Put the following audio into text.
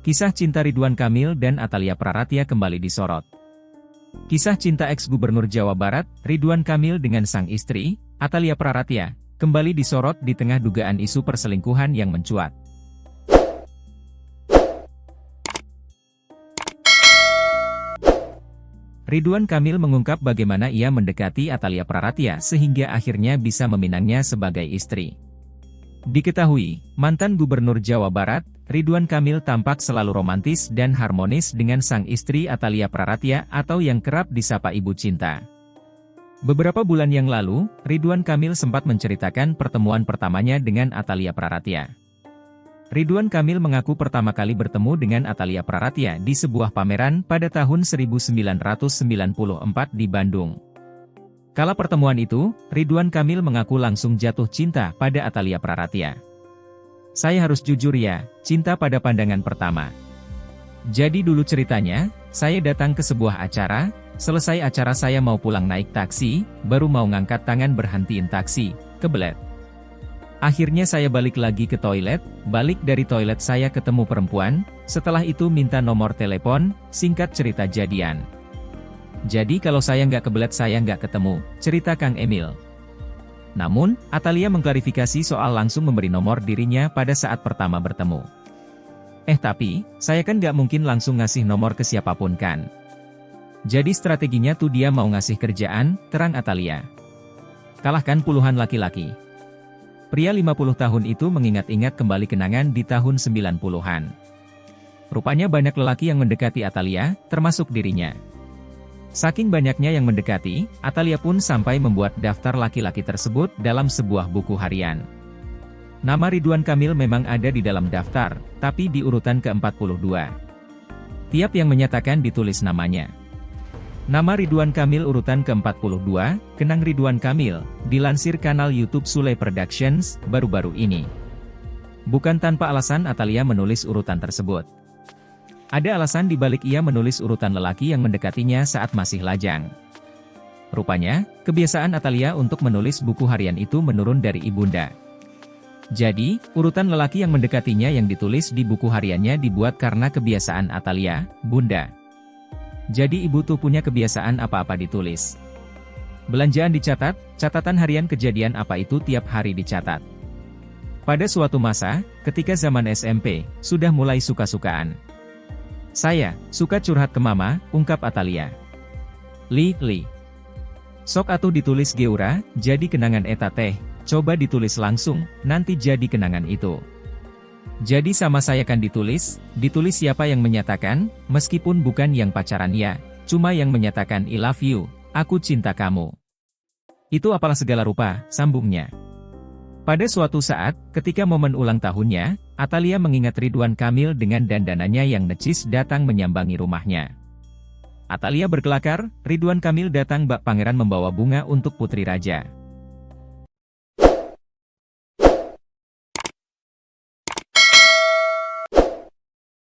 Kisah cinta Ridwan Kamil dan Atalia Praratia kembali disorot. Kisah cinta ex-gubernur Jawa Barat, Ridwan Kamil dengan sang istri, Atalia Praratia, kembali disorot di tengah dugaan isu perselingkuhan yang mencuat. Ridwan Kamil mengungkap bagaimana ia mendekati Atalia Praratia sehingga akhirnya bisa meminangnya sebagai istri. Diketahui, mantan gubernur Jawa Barat, Ridwan Kamil tampak selalu romantis dan harmonis dengan sang istri Atalia Praratia atau yang kerap disapa Ibu Cinta. Beberapa bulan yang lalu, Ridwan Kamil sempat menceritakan pertemuan pertamanya dengan Atalia Praratia. Ridwan Kamil mengaku pertama kali bertemu dengan Atalia Praratia di sebuah pameran pada tahun 1994 di Bandung. Kala pertemuan itu, Ridwan Kamil mengaku langsung jatuh cinta pada Atalia Praratia. "Saya harus jujur ya, cinta pada pandangan pertama. Jadi dulu ceritanya, saya datang ke sebuah acara, selesai acara saya mau pulang naik taksi, baru mau ngangkat tangan berhentiin taksi, kebelet. Akhirnya saya balik lagi ke toilet, balik dari toilet saya ketemu perempuan, setelah itu minta nomor telepon, singkat cerita jadian. Jadi kalau saya nggak kebelet saya nggak ketemu," cerita Kang Emil. Namun, Atalia mengklarifikasi soal langsung memberi nomor dirinya pada saat pertama bertemu. Tapi, saya kan nggak mungkin langsung ngasih nomor ke siapapun kan. Jadi strateginya tuh dia mau ngasih kerjaan, terang Atalia. Kalahkan puluhan laki-laki. Pria 50 tahun itu mengingat-ingat kembali kenangan di tahun 90-an. Rupanya banyak lelaki yang mendekati Atalia, termasuk dirinya. Saking banyaknya yang mendekati, Atalia pun sampai membuat daftar laki-laki tersebut dalam sebuah buku harian. Nama Ridwan Kamil memang ada di dalam daftar, tapi di urutan ke-42. Tiap yang menyatakan ditulis namanya. Nama Ridwan Kamil urutan ke-42, Kenang Ridwan Kamil, dilansir kanal YouTube Sule Productions, baru-baru ini. Bukan tanpa alasan Atalia menulis urutan tersebut. Ada alasan dibalik ia menulis urutan lelaki yang mendekatinya saat masih lajang. Rupanya, kebiasaan Atalia untuk menulis buku harian itu menurun dari ibunda. Jadi, urutan lelaki yang mendekatinya yang ditulis di buku hariannya dibuat karena kebiasaan Atalia, bunda. Jadi ibu tuh punya kebiasaan apa-apa ditulis. Belanjaan dicatat, catatan harian kejadian apa itu tiap hari dicatat. Pada suatu masa, ketika zaman SMP, sudah mulai suka-sukaan. "Saya suka curhat ke mama," ungkap Atalia. Li. "Sok atuh ditulis geura, jadi kenangan eta teh, coba ditulis langsung, nanti jadi kenangan itu." Jadi sama saya kan ditulis siapa yang menyatakan, meskipun bukan yang pacaran ya, cuma yang menyatakan I love you, aku cinta kamu. Itu apalah segala rupa, sambungnya. Pada suatu saat, ketika momen ulang tahunnya, Atalia mengingat Ridwan Kamil dengan dandanannya yang necis datang menyambangi rumahnya. Atalia berkelakar, Ridwan Kamil datang bak pangeran membawa bunga untuk putri raja.